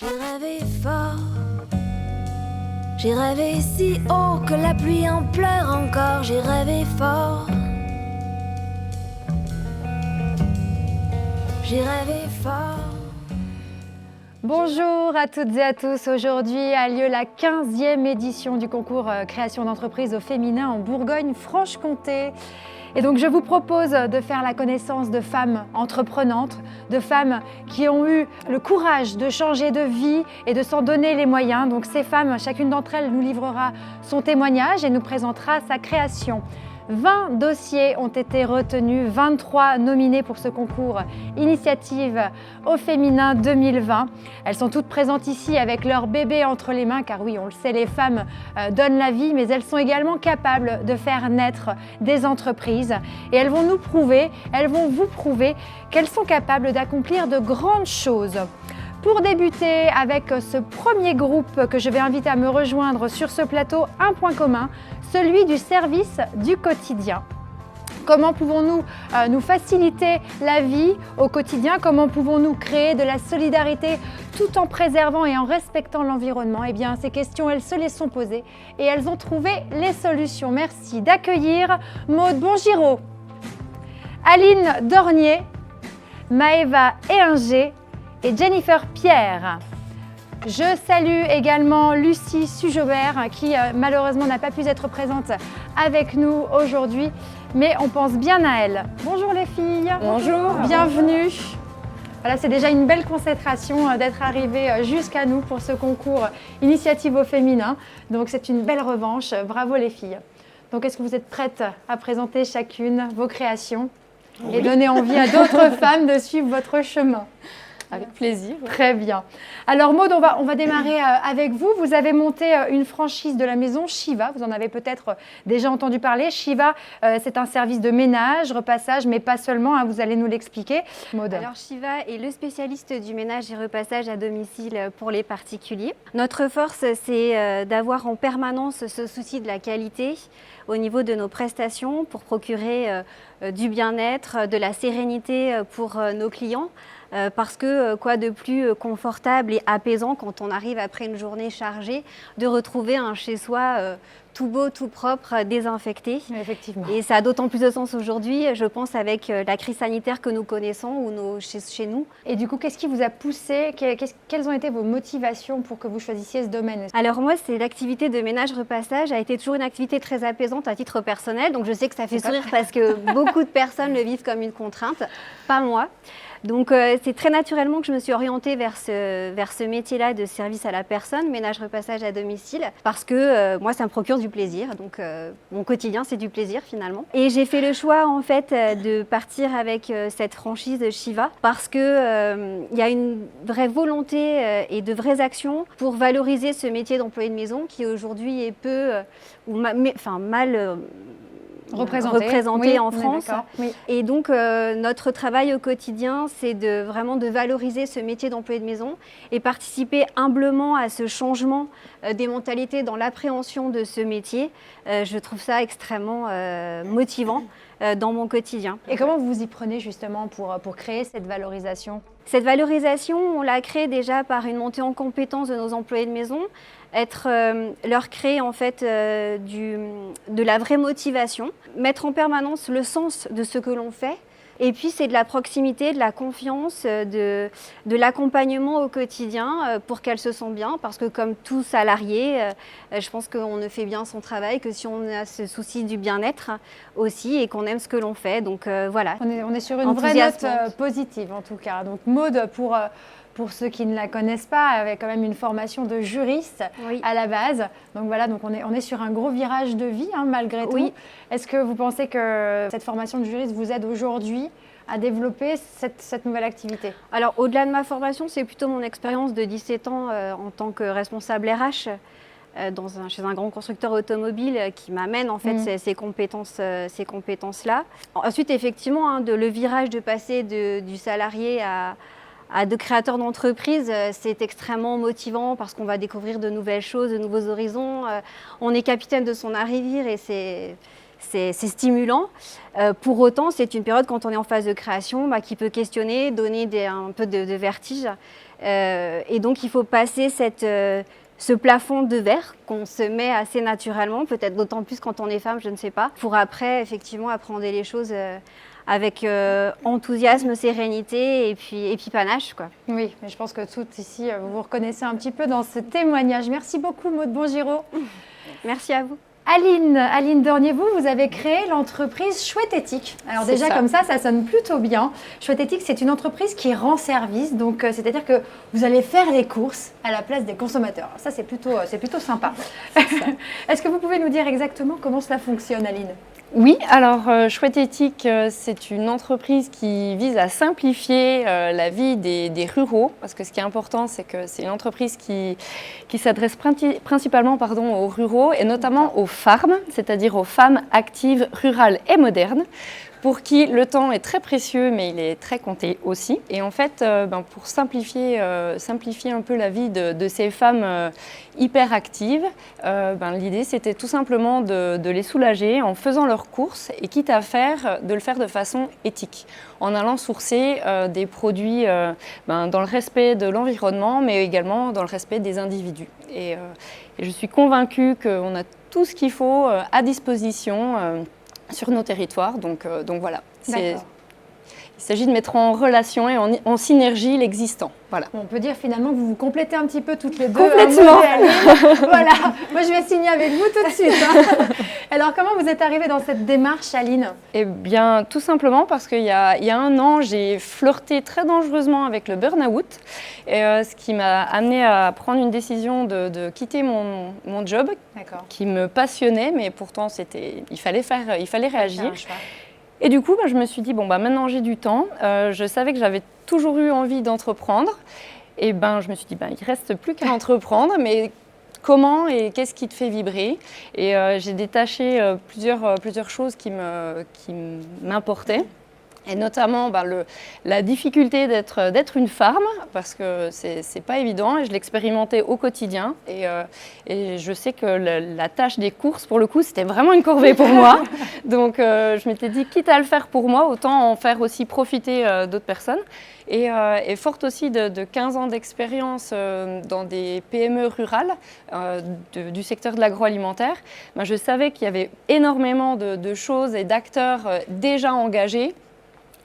J'ai rêvé fort, j'ai rêvé si haut que la pluie en pleure encore. J'ai rêvé fort, j'ai rêvé fort. Bonjour à toutes et à tous. Aujourd'hui a lieu la 15e édition du concours création d'entreprise au féminin en Bourgogne-Franche-Comté. Et donc je vous propose de faire la connaissance de femmes entreprenantes, de femmes qui ont eu le courage de changer de vie et de s'en donner les moyens. Donc ces femmes, chacune d'entre elles nous livrera son témoignage et nous présentera sa création. 20 dossiers ont été retenus, 23 nominés pour ce concours Initiative au féminin 2020. Elles sont toutes présentes ici avec leur bébé entre les mains, car oui, on le sait, les femmes donnent la vie, mais elles sont également capables de faire naître des entreprises. Et elles vont nous prouver, elles vont vous prouver qu'elles sont capables d'accomplir de grandes choses. Pour débuter avec ce premier groupe que je vais inviter à me rejoindre sur ce plateau, un point commun, celui du service du quotidien. Comment pouvons-nous nous faciliter la vie au quotidien? Comment pouvons-nous créer de la solidarité tout en préservant et en respectant l'environnement? Eh bien, ces questions, elles se les sont posées et elles ont trouvé les solutions. Merci d'accueillir Maude Bongiraud, Aline Dornier, Maëva Éhinger et Jennifer Pierre. Je salue également Lucie Sujobert qui malheureusement n'a pas pu être présente avec nous aujourd'hui, mais on pense bien à elle. Bonjour les filles. Bonjour. Bienvenue. Voilà, c'est déjà une belle consécration d'être arrivée jusqu'à nous pour ce concours Initiative au féminin. Donc c'est une belle revanche. Bravo les filles. Donc est-ce que vous êtes prêtes à présenter chacune vos créations et donner envie à d'autres femmes de suivre votre chemin? Avec plaisir. Très bien. Alors Maude, on va démarrer avec vous. Vous avez monté une franchise de la maison Shiva. Vous en avez peut-être déjà entendu parler. Shiva, c'est un service de ménage, repassage, mais pas seulement, hein, vous allez nous l'expliquer. Maude. Alors Shiva est le spécialiste du ménage et repassage à domicile pour les particuliers. Notre force, c'est d'avoir en permanence ce souci de la qualité au niveau de nos prestations pour procurer du bien-être, de la sérénité pour nos clients. Parce que quoi de plus confortable et apaisant quand on arrive après une journée chargée de retrouver un chez-soi tout beau, tout propre, désinfecté. Effectivement. Et ça a d'autant plus de sens aujourd'hui, je pense, avec la crise sanitaire que nous connaissons ou chez nous. Et du coup, qu'est-ce qui vous a poussé? Quelles ont été vos motivations pour que vous choisissiez ce domaine? Alors moi, c'est l'activité de ménage-repassage a été toujours une activité très apaisante à titre personnel. Donc je sais que ça fait sourire parce que beaucoup de personnes le vivent comme une contrainte, pas moi. Donc c'est très naturellement que je me suis orientée vers ce métier-là de service à la personne, ménage-repassage à domicile, parce que moi ça me procure du plaisir, donc mon quotidien c'est du plaisir finalement. Et j'ai fait le choix en fait de partir avec cette franchise de Shiva parce que il y a une vraie volonté et de vraies actions pour valoriser ce métier d'employé de maison qui aujourd'hui est peu mal représenté oui, en France. Oui. Et donc notre travail au quotidien, c'est vraiment de valoriser ce métier d'employé de maison et participer humblement à ce changement des mentalités dans l'appréhension de ce métier. Je trouve ça extrêmement motivant dans mon quotidien. Et comment vous vous y prenez justement pour créer cette valorisation? Cette valorisation, on l'a créée déjà par une montée en compétence de nos employés de maison, leur créer en fait de la vraie motivation, mettre en permanence le sens de ce que l'on fait. Et puis c'est de la proximité, de la confiance, de l'accompagnement au quotidien pour qu'elles se sentent bien. Parce que comme tout salarié, je pense qu'on ne fait bien son travail que si on a ce souci du bien-être aussi et qu'on aime ce que l'on fait. Donc voilà. On est sur une vraie note positive en tout cas. Donc Maude, pour ceux qui ne la connaissent pas, avec quand même une formation de juriste à la base. Donc voilà, donc on est sur un gros virage de vie hein, malgré tout. Oui. Est-ce que vous pensez que cette formation de juriste vous aide aujourd'hui à développer cette nouvelle activité? Alors au-delà de ma formation, c'est plutôt mon expérience de 17 ans en tant que responsable RH chez un grand constructeur automobile qui m'amène en fait ces compétences-là. Ensuite, effectivement, le virage de passer du salarié à de créateurs d'entreprise, c'est extrêmement motivant parce qu'on va découvrir de nouvelles choses, de nouveaux horizons. On est capitaine de son navire et c'est stimulant. Pour autant, c'est une période quand on est en phase de création qui peut questionner, donner un peu de vertige. Et donc, il faut passer ce plafond de verre qu'on se met assez naturellement, peut-être d'autant plus quand on est femme, je ne sais pas, pour après, effectivement, appréhender les choses avec enthousiasme, sérénité et puis panache, quoi. Oui, mais je pense que toutes ici, vous vous reconnaissez un petit peu dans ce témoignage. Merci beaucoup, Maud Bongiroux. Merci à vous. Aline Dornier, vous avez créé l'entreprise Chouette Éthique. Alors déjà, comme ça sonne plutôt bien. Chouette Éthique, c'est une entreprise qui rend service. Donc, c'est-à-dire que vous allez faire les courses à la place des consommateurs. Alors ça, c'est plutôt sympa. Est-ce que vous pouvez nous dire exactement comment cela fonctionne, Aline ? Oui, alors Chouette Éthique, c'est une entreprise qui vise à simplifier la vie des ruraux, parce que ce qui est important, c'est que c'est une entreprise qui s'adresse principalement aux ruraux et notamment aux farms, c'est-à-dire aux femmes actives, rurales et modernes, pour qui le temps est très précieux, mais il est très compté aussi. Et en fait, pour simplifier un peu la vie de ces femmes hyper actives, l'idée c'était tout simplement de les soulager en faisant leurs courses et quitte à de le faire de façon éthique, en allant sourcer des produits dans le respect de l'environnement, mais également dans le respect des individus. Et je suis convaincue qu'on a tout ce qu'il faut à disposition sur nos territoires, donc voilà. Il s'agit de mettre en relation et en synergie l'existant. Voilà. On peut dire finalement que vous vous complétez un petit peu toutes les deux. Complètement. Voilà, moi je vais signer avec vous tout de suite. Alors comment vous êtes arrivée dans cette démarche, Aline ? Eh bien, tout simplement parce qu'il y a 1 an, j'ai flirté très dangereusement avec le burn-out, ce qui m'a amenée à prendre une décision de quitter mon job, qui me passionnait, mais pourtant il fallait réagir. Et du coup, je me suis dit, maintenant j'ai du temps. Je savais que j'avais toujours eu envie d'entreprendre. Et je me suis dit, il ne reste plus qu'à entreprendre, mais comment et qu'est-ce qui te fait vibrer ? Et j'ai détaché plusieurs choses qui m'importaient. Et notamment la difficulté d'être une femme, parce que c'est pas évident et je l'expérimentais au quotidien. Et je sais que la tâche des courses, pour le coup, c'était vraiment une corvée pour moi. Donc je m'étais dit, quitte à le faire pour moi, autant en faire aussi profiter d'autres personnes. Et forte aussi de 15 ans d'expérience dans des PME rurales du secteur de l'agroalimentaire, je savais qu'il y avait énormément de choses et d'acteurs déjà engagés.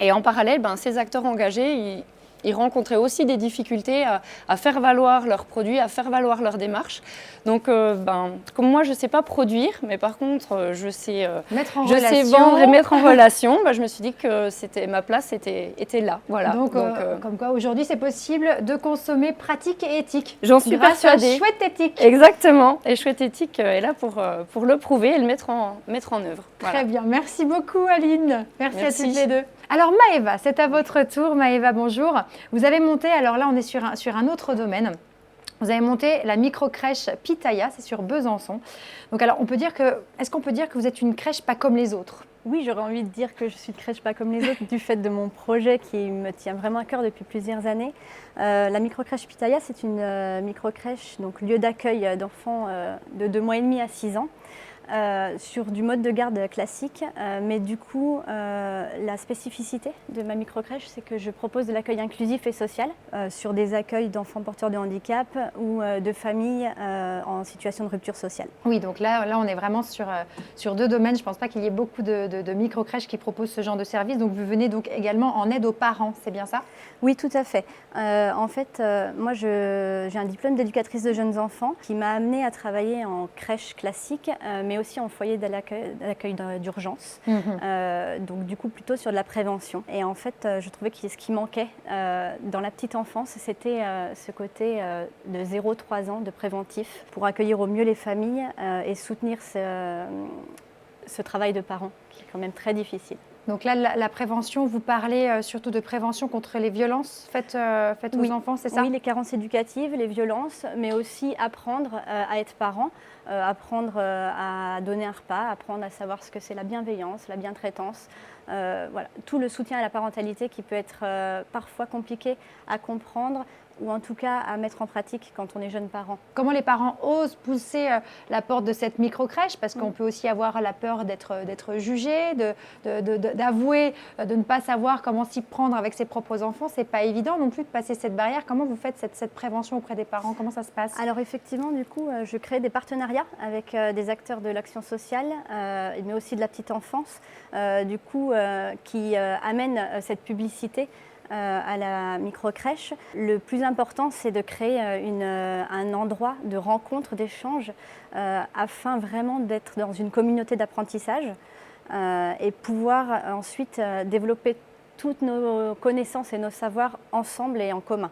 Et en parallèle, ces acteurs engagés, ils rencontraient aussi des difficultés à faire valoir leurs produits, à faire valoir leur démarche. Donc, comme moi, je ne sais pas produire, mais par contre, je sais vendre et mettre en relation, je me suis dit que ma place était là. Voilà. Donc comme quoi, aujourd'hui, c'est possible de consommer pratique et éthique. J'en suis persuadée. Chouette Éthique. Exactement. Et Chouette Éthique est là pour le prouver et le mettre en œuvre. Voilà. Très bien. Merci beaucoup, Aline. Merci à toutes les deux. Alors Maëva, c'est à votre tour. Maëva, bonjour. Vous avez monté, alors là on est sur un autre domaine, vous avez monté la micro-crèche Pitaya, c'est sur Besançon. Donc alors est-ce qu'on peut dire que vous êtes une crèche pas comme les autres ? Oui, j'aurais envie de dire que je suis une crèche pas comme les autres du fait de mon projet qui me tient vraiment à cœur depuis plusieurs années. La micro-crèche Pitaya, c'est une micro-crèche, donc lieu d'accueil d'enfants de 2 mois et demi à 6 ans. Sur du mode de garde classique, mais du coup la spécificité de ma microcrèche, c'est que je propose de l'accueil inclusif et social sur des accueils d'enfants porteurs de handicap ou de familles en situation de rupture sociale. Oui, donc là on est vraiment sur 2 domaines. Je ne pense pas qu'il y ait beaucoup de microcrèches qui proposent ce genre de service. Donc vous venez donc également en aide aux parents, c'est bien ça ? Oui, tout à fait. En fait, moi j'ai un diplôme d'éducatrice de jeunes enfants qui m'a amenée à travailler en crèche classique, mais aussi en foyer d'accueil d'urgence, donc du coup plutôt sur de la prévention. Et en fait, je trouvais que ce qui manquait dans la petite enfance, c'était ce côté de 0-3 ans de préventif pour accueillir au mieux les familles et soutenir ce travail de parents qui est quand même très difficile. Donc là, la prévention, vous parlez surtout de prévention contre les violences faites aux enfants, c'est ça ? Oui, les carences éducatives, les violences, mais aussi apprendre à être parent, apprendre à donner un repas, apprendre à savoir ce que c'est la bienveillance, la bientraitance. Voilà, tout le soutien à la parentalité qui peut être parfois compliqué à comprendre ou en tout cas à mettre en pratique quand on est jeune parent. Comment les parents osent pousser la porte de cette micro-crèche, parce qu'on peut aussi avoir la peur d'être jugé, d'avouer, de ne pas savoir comment s'y prendre avec ses propres enfants. C'est pas évident non plus de passer cette barrière. Comment vous faites cette prévention auprès des parents? Comment ça se passe? Alors effectivement, du coup, je crée des partenariats avec des acteurs de l'action sociale, mais aussi de la petite enfance, qui amènent cette publicité à la micro-crèche. Le plus important, c'est de créer un endroit de rencontre, d'échange, afin vraiment d'être dans une communauté d'apprentissage et pouvoir ensuite développer toutes nos connaissances et nos savoirs ensemble et en commun.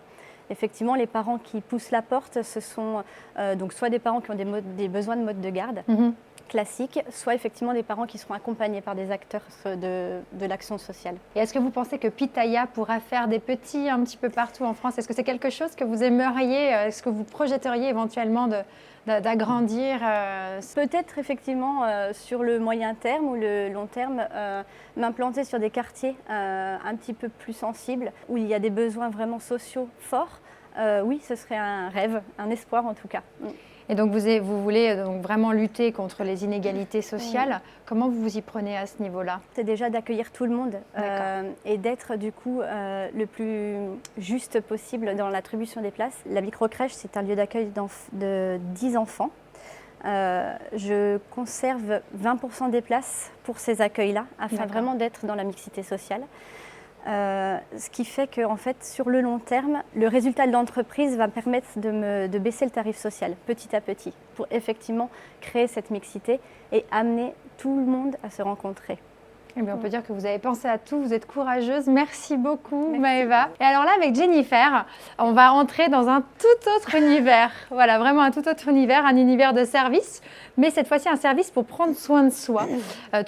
Effectivement, les parents qui poussent la porte, ce sont donc soit des parents qui ont des besoins de mode de garde classiques, soit effectivement des parents qui seront accompagnés par des acteurs de l'action sociale. Et est-ce que vous pensez que Pitaya pourra faire des petits un petit peu partout en France? Est-ce que c'est quelque chose que vous aimeriez, est-ce que vous projetteriez éventuellement d'agrandir? Peut-être effectivement sur le moyen terme ou le long terme, m'implanter sur des quartiers un petit peu plus sensibles, où il y a des besoins vraiment sociaux forts. Oui, ce serait un rêve, un espoir en tout cas. Et donc vous voulez donc vraiment lutter contre les inégalités sociales. Comment vous vous y prenez à ce niveau-là? C'est déjà d'accueillir tout le monde et d'être du coup le plus juste possible dans l'attribution des places. La microcrèche, c'est un lieu d'accueil de 10 enfants. Je conserve 20% des places pour ces accueils-là, afin vraiment d'être dans la mixité sociale. Ce qui fait que en fait, sur le long terme, le résultat de l'entreprise va me permettre de baisser le tarif social petit à petit pour effectivement créer cette mixité et amener tout le monde à se rencontrer. Eh bien, on peut dire que vous avez pensé à tout, vous êtes courageuse. Merci beaucoup, Maëva. Et alors là, avec Jennifer, on va entrer dans un tout autre univers. Voilà, vraiment un tout autre univers, un univers de service, mais cette fois-ci un service pour prendre soin de soi,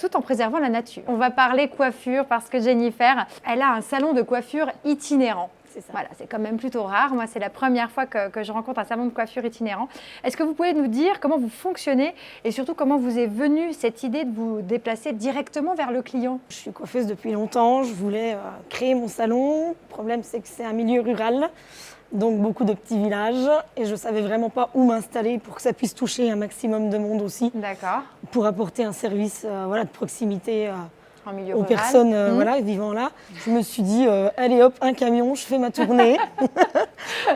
tout en préservant la nature. On va parler coiffure parce que Jennifer, elle a un salon de coiffure itinérant. Voilà, c'est quand même plutôt rare. Moi, c'est la première fois que je rencontre un salon de coiffure itinérant. Est-ce que vous pouvez nous dire comment vous fonctionnez et surtout comment vous est venue cette idée de vous déplacer directement vers le client? Je suis coiffeuse depuis longtemps. Je voulais créer mon salon. Le problème, c'est que c'est un milieu rural, donc beaucoup de petits villages. Et je ne savais vraiment pas où m'installer pour que ça puisse toucher un maximum de monde aussi. D'accord. Pour apporter un service de proximité aux rural. Personnes vivant là. Je me suis dit, allez hop, un camion, je fais ma tournée.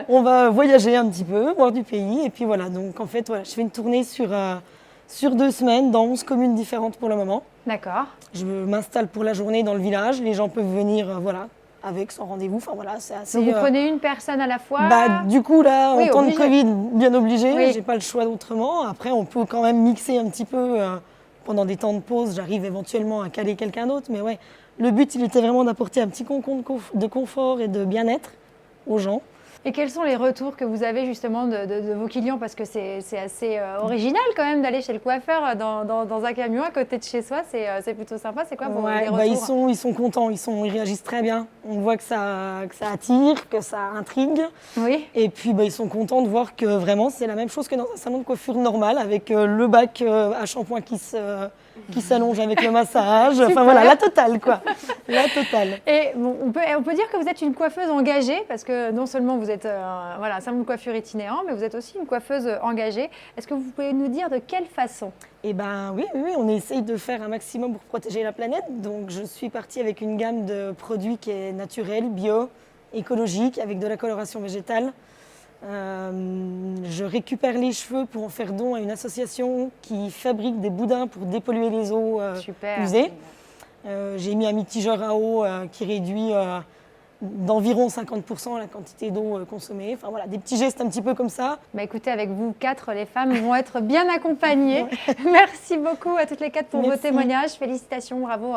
On va voyager un petit peu, voir du pays. Et puis voilà, donc en fait, voilà, je fais une tournée sur 2 semaines dans 11 communes différentes pour le moment. D'accord. Je m'installe pour la journée dans le village. Les gens peuvent venir avec son rendez-vous. Enfin voilà, c'est assez. Donc vous prenez une personne à la fois? Du coup, là, en temps de Covid, bien obligé. Oui. J'ai pas le choix d'autrement. Après, on peut quand même mixer un petit peu. Pendant des temps de pause, j'arrive éventuellement à caler quelqu'un d'autre. Mais ouais, le but, il était vraiment d'apporter un petit cocon de confort et de bien-être aux gens. Et quels sont les retours que vous avez justement de vos clients? Parce que c'est assez original quand même d'aller chez le coiffeur dans un camion à côté de chez soi. C'est plutôt sympa. C'est quoi les retours? Ils sont contents, ils réagissent très bien. On voit que ça attire, que ça intrigue. Oui. Et puis ils sont contents de voir que vraiment c'est la même chose que dans un salon de coiffure normal avec le bac à shampoing qui s'allonge avec le massage. Enfin voilà, la totale quoi. La totale. Et bon, on peut dire que vous êtes une coiffeuse engagée parce que non seulement vous êtes un salon de coiffure itinérant, mais vous êtes aussi une coiffeuse engagée. Est-ce que vous pouvez nous dire de quelle façon? Eh bien oui, on essaye de faire un maximum pour protéger la planète. Donc je suis partie avec une gamme de produits qui est naturelle, bio, écologique, avec de la coloration végétale. Je récupère les cheveux pour en faire don à une association qui fabrique des boudins pour dépolluer les eaux usées. J'ai mis un mitigeur à eau qui réduit d'environ 50% la quantité d'eau consommée. Enfin voilà, des petits gestes un petit peu comme ça. Écoutez, avec vous 4, les femmes vont être bien accompagnées. Merci beaucoup à toutes les 4 pour vos témoignages. Félicitations, bravo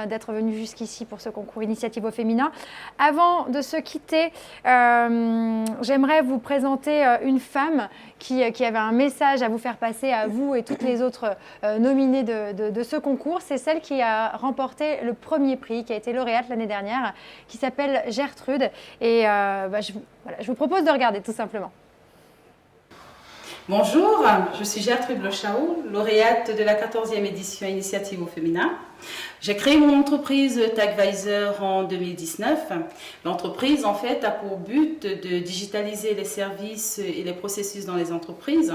d'être venues jusqu'ici pour ce concours Initiative au féminin. Avant de se quitter, j'aimerais vous présenter une femme qui avait un message à vous faire passer à vous et toutes les autres nominées de ce concours. C'est celle qui a remporté le premier prix, qui a été lauréate l'année dernière, qui s'appelle Gertrude. Et je vous propose de regarder tout simplement. Bonjour, je suis Gertrude Lochaou, lauréate de la 14e édition Initiative au féminin. J'ai créé mon entreprise Tagvisor en 2019. L'entreprise, en fait, a pour but de digitaliser les services et les processus dans les entreprises,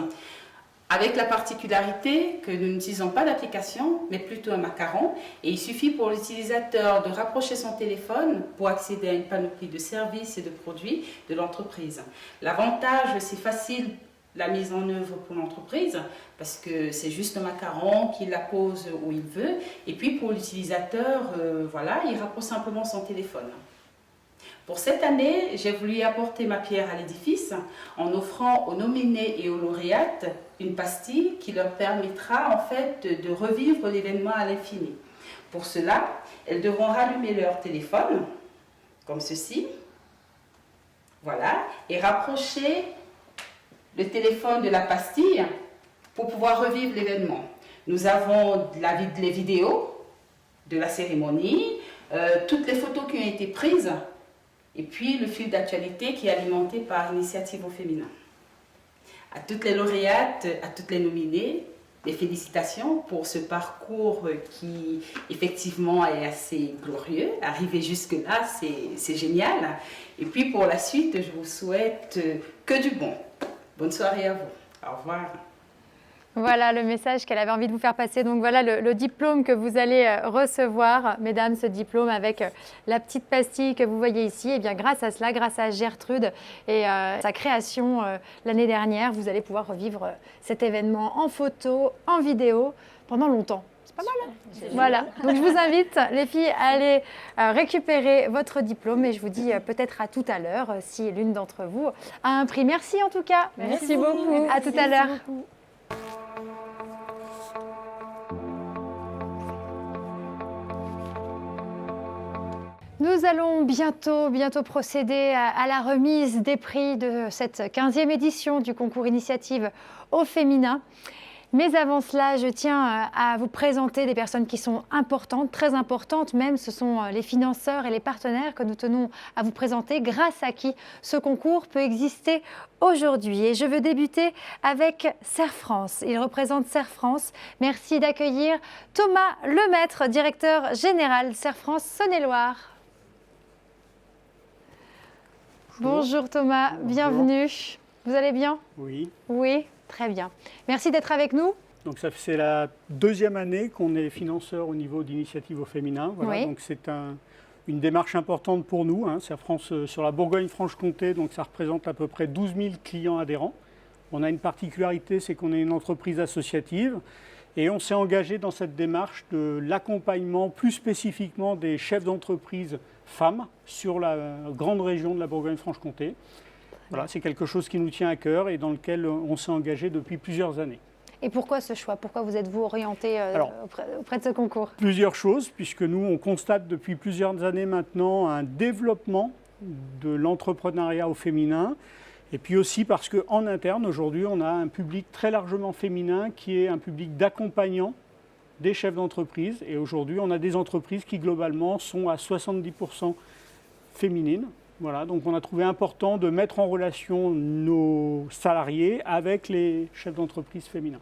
avec la particularité que nous n'utilisons pas d'application, mais plutôt un macaron. Et il suffit pour l'utilisateur de rapprocher son téléphone pour accéder à une panoplie de services et de produits de l'entreprise. L'avantage, c'est facile la mise en œuvre pour l'entreprise, parce que c'est juste un macaron qui la pose où il veut. Et puis pour l'utilisateur, voilà, il rapproche simplement son téléphone. Pour cette année, j'ai voulu apporter ma pierre à l'édifice en offrant aux nominés et aux lauréates une pastille qui leur permettra en fait de revivre l'événement à l'infini. Pour cela, elles devront rallumer leur téléphone, comme ceci, voilà, et rapprocher le téléphone de la pastille pour pouvoir revivre l'événement. Nous avons les vidéos de la cérémonie, toutes les photos qui ont été prises, et puis le fil d'actualité qui est alimenté par Initiative au féminin. À toutes les lauréates, à toutes les nominées, des félicitations pour ce parcours qui effectivement est assez glorieux. Arriver jusque-là, c'est génial. Et puis pour la suite, je vous souhaite que du bon. Bonne soirée à vous. Au revoir. Voilà le message qu'elle avait envie de vous faire passer. Donc voilà le diplôme que vous allez recevoir, mesdames, ce diplôme avec la petite pastille que vous voyez ici. Et bien grâce à cela, grâce à Gertrude et sa création l'année dernière, vous allez pouvoir revivre cet événement en photo, en vidéo pendant longtemps. C'est pas mal, hein ? Voilà, donc je vous invite les filles à aller récupérer votre diplôme et je vous dis peut-être à tout à l'heure si l'une d'entre vous a un prix. Merci en tout cas. Merci beaucoup. À tout à l'heure. Nous allons bientôt procéder à la remise des prix de cette 15e édition du concours Initiative au féminin. Mais avant cela, je tiens à vous présenter des personnes qui sont importantes, très importantes même. Ce sont les financeurs et les partenaires que nous tenons à vous présenter, grâce à qui ce concours peut exister aujourd'hui. Et je veux débuter avec Serre France. Il représente Serre France. Merci d'accueillir Thomas Lemaître, directeur général Serre France Saône-et-Loire. Bonjour Thomas, bonjour. Bienvenue. Vous allez bien ? Oui. Oui, très bien. Merci d'être avec nous. Donc c'est la deuxième année qu'on est financeur au niveau d'Initiative au féminin. Voilà, oui. Donc c'est une démarche importante pour nous. Serre France sur la Bourgogne-Franche-Comté, donc ça représente à peu près 12 000 clients adhérents. On a une particularité, c'est qu'on est une entreprise associative et on s'est engagé dans cette démarche de l'accompagnement plus spécifiquement des chefs d'entreprise femmes sur la grande région de la Bourgogne-Franche-Comté. Voilà, c'est quelque chose qui nous tient à cœur et dans lequel on s'est engagé depuis plusieurs années. Et pourquoi ce choix ? Pourquoi vous êtes-vous orienté auprès de ce concours ? Plusieurs choses, puisque nous, on constate depuis plusieurs années maintenant un développement de l'entrepreneuriat au féminin. Et puis aussi parce qu'en interne, aujourd'hui, on a un public très largement féminin qui est un public d'accompagnants des chefs d'entreprise. Et aujourd'hui, on a des entreprises qui, globalement, sont à 70% féminines. Voilà, donc on a trouvé important de mettre en relation nos salariés avec les chefs d'entreprise féminins.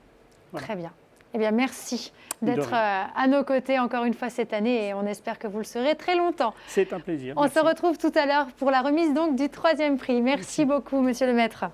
Voilà. Très bien. Eh bien, merci d'être à nos côtés encore une fois cette année et on espère que vous le serez très longtemps. C'est un plaisir. On se retrouve tout à l'heure pour la remise donc du 3e prix. Merci beaucoup, Monsieur Lemaître.